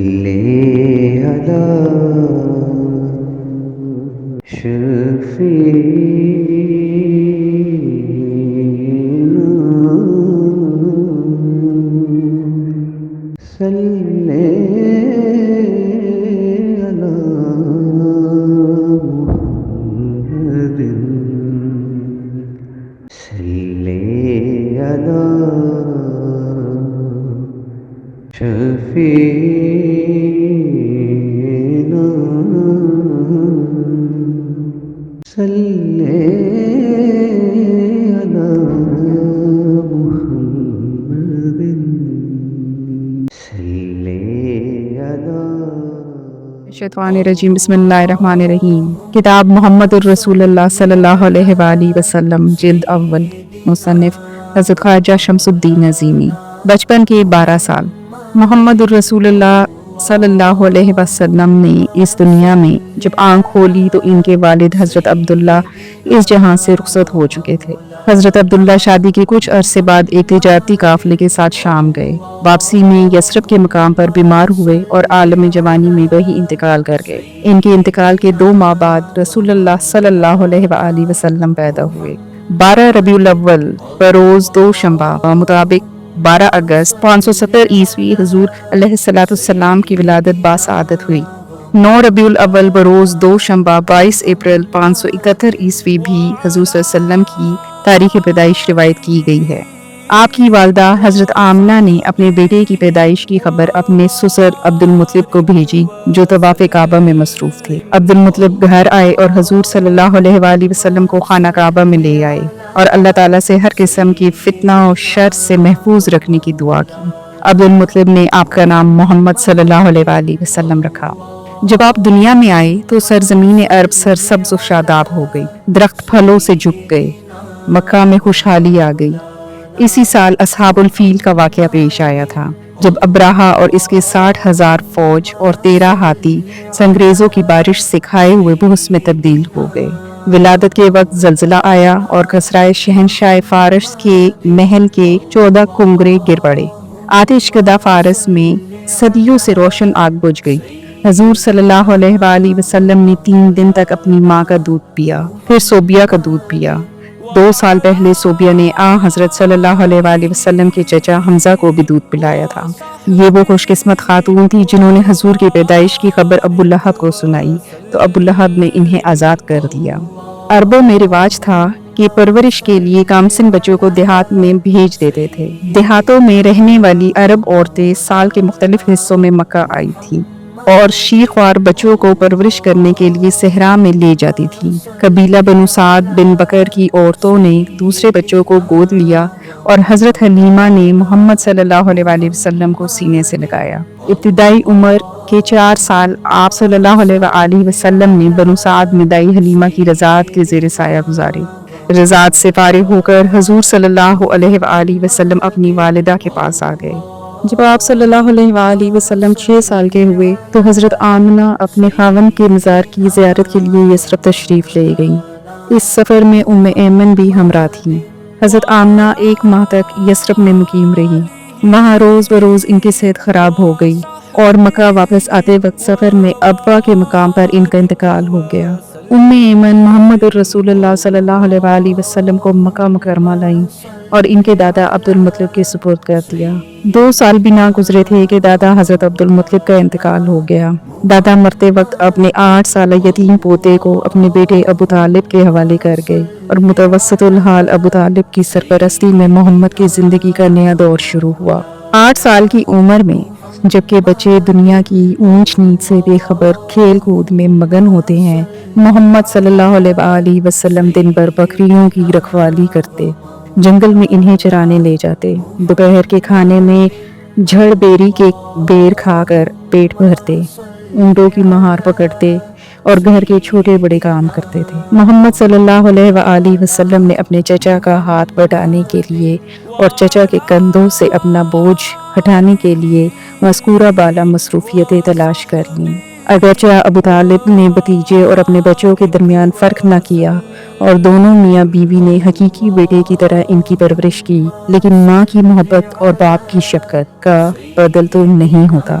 صلی علی شفیعنا صلی علی محمد صلی علی شفیعنا صلی علی محمد صلی علی شیطان الرجیم بسم اللہ الرحمن الرحیم۔ کتاب محمد الرسول اللہ صلی اللہ علیہ وآلہ وسلم جلد اول، مصنف حضرت خواجہ شمس الدین عظیمی۔ بچپن کے 12 سال۔ محمد الرسول اللہ صلی اللہ علیہ وسلم نے اس دنیا میں جب آنکھ کھولی تو ان کے والد حضرت عبداللہ اس جہاں سے رخصت ہو چکے تھے۔ حضرت عبداللہ شادی کے کچھ عرصے بعد ایک تجارتی قافلے کے ساتھ شام گئے۔ واپسی میں یثرب کے مقام پر بیمار ہوئے اور عالم جوانی میں وہی انتقال کر گئے۔ ان کے انتقال کے 2 ماہ بعد رسول اللہ صلی اللہ علیہ وآلہ وسلم پیدا ہوئے۔ 12 ربیع الاول بروز دوشنبہ مطابق 12 اگست 570 عیسوی حضور علیہ السلام کی ولادت باسعادت ہوئی۔ 9 ربیع الاول بروز دوشنبہ 22 اپریل 571 عیسوی بھی حضور صلی اللہ علیہ وسلم کی تاریخ پیدائش روایت کی گئی ہے۔ آپ کی والدہ حضرت آمنہ نے اپنے بیٹے کی پیدائش کی خبر اپنے سسر عبد المطلب کو بھیجی جو طواف کعبہ میں مصروف تھے۔ عبد المطلب گھر آئے اور حضور صلی اللہ علیہ وآلہ وسلم کو خانہ کعبہ میں لے آئے اور اللہ تعالیٰ سے ہر قسم کی فتنہ اور شر سے محفوظ رکھنے کی دعا کی۔ عبد المطلب نے آپ کا نام محمد صلی اللہ علیہ وآلہ وسلم رکھا۔ جب آپ دنیا میں آئے تو سرزمین عرب سرسبز و شاداب ہو گئی، درخت پھلوں سے جھک گئے، مکہ میں خوشحالی آ گئی۔ اسی سال اصحاب الفیل کا واقعہ پیش آیا تھا جب ابراہا اور اس کے 60,000 فوج اور 13 ہاتھی سنگریزوں کی بارش سے کھائے ہوئے بھوس میں تبدیل ہو گئے۔ ولادت کے وقت زلزلہ آیا اور کسرائے شہنشاہ فارس کے محل کے 14 کنگرے گر پڑے۔ آتش کدہ فارس میں صدیوں سے روشن آگ بجھ گئی۔ حضور صلی اللہ علیہ وآلہ وسلم نے 3 دن تک اپنی ماں کا دودھ پیا، پھر صوبیہ کا دودھ پیا۔ 2 سال پہلے صوبیہ نے حضرت صلی اللہ علیہ وآلہ وسلم کے چچا حمزہ کو بھی دودھ پلایا تھا۔ یہ وہ خوش قسمت خاتون تھی جنہوں نے حضور کی پیدائش کی خبر ابو لہب کو سنائی تو ابو لہب نے انہیں آزاد کر دیا۔ عربوں میں رواج تھا کہ پرورش کے لیے کامسن بچوں کو دیہات میں بھیج دیتے تھے۔ دیہاتوں میں رہنے والی عرب عورتیں سال کے مختلف حصوں میں مکہ آئی تھیں اور شیخوار بچوں کو پرورش کرنے کے لیے صحرا میں لے جاتی تھی۔ قبیلہ بنو سعد بن بکر کی عورتوں نے دوسرے بچوں کو گود لیا اور حضرت حلیمہ نے محمد صلی اللہ علیہ وآلہ وسلم کو سینے سے لگایا۔ ابتدائی عمر کے 4 سال آپ صلی اللہ علیہ وآلہ وسلم نے بنو سعد میں دائی حلیمہ کی رضاعت کے زیر سایہ گزارے۔ رضاعت سے فارغ ہو کر حضور صلی اللہ علیہ وآلہ وسلم اپنی والدہ کے پاس آ گئے۔ جب آپ صلی اللہ علیہ وآلہ وسلم 6 سال کے ہوئے تو حضرت آمنہ اپنے خاوند کے مزار کی زیارت کے لیے یثرب تشریف لے گئیں۔ اس سفر میں ایمن بھی ہمراہ تھیں۔ حضرت آمنہ 1 ماہ تک یثرب میں مقیم رہی۔ وہاں روز بروز ان کی صحت خراب ہو گئی اور مکہ واپس آتے وقت سفر میں ابوا کے مقام پر ان کا انتقال ہو گیا۔ ایمن محمد الرسول اللہ صلی اللہ علیہ وآلہ وسلم کو مکہ مکرمہ لائیں اور ان کے دادا عبد المطلب کے سپرد کر دیا۔ 2 سال بھی نہ گزرے تھے کہ دادا حضرت عبد المطلب کا انتقال ہو گیا۔ دادا مرتے وقت اپنے 8 سالہ یتیم پوتے کو اپنے بیٹے ابو طالب کے حوالے کر گئے اور متوسط الحال ابو طالب کی سرپرستی میں محمد کی زندگی کا نیا دور شروع ہوا۔ 8 سال کی عمر میں جبکہ بچے دنیا کی اونچ نیچ سے بے خبر کھیل کود میں مگن ہوتے ہیں، محمد صلی اللہ علیہ وآلہ وسلم دن بھر بکریوں کی رکھوالی کرتے، جنگل میں انہیں چرانے لے جاتے، دوپہر کے کھانے میں جھڑ بیری کے بیر کھا کر پیٹ بھرتے، اونٹوں کی مہار پکڑتے اور گھر کے چھوٹے بڑے کام کرتے تھے۔ محمد صلی اللہ علیہ وآلہ وسلم نے اپنے چچا کا ہاتھ بٹانے کے لیے اور چچا کے کندھوں سے اپنا بوجھ ہٹانے کے لیے مذکورہ بالا مصروفیتیں تلاش کر لیں۔ اگرچہ ابو طالب نے بھتیجے اور اپنے بچوں کے درمیان فرق نہ کیا اور دونوں میاں بیوی نے حقیقی بیٹے کی طرح ان کی پرورش کی، لیکن ماں کی محبت اور باپ کی شفقت کا بدل تو نہیں ہوتا۔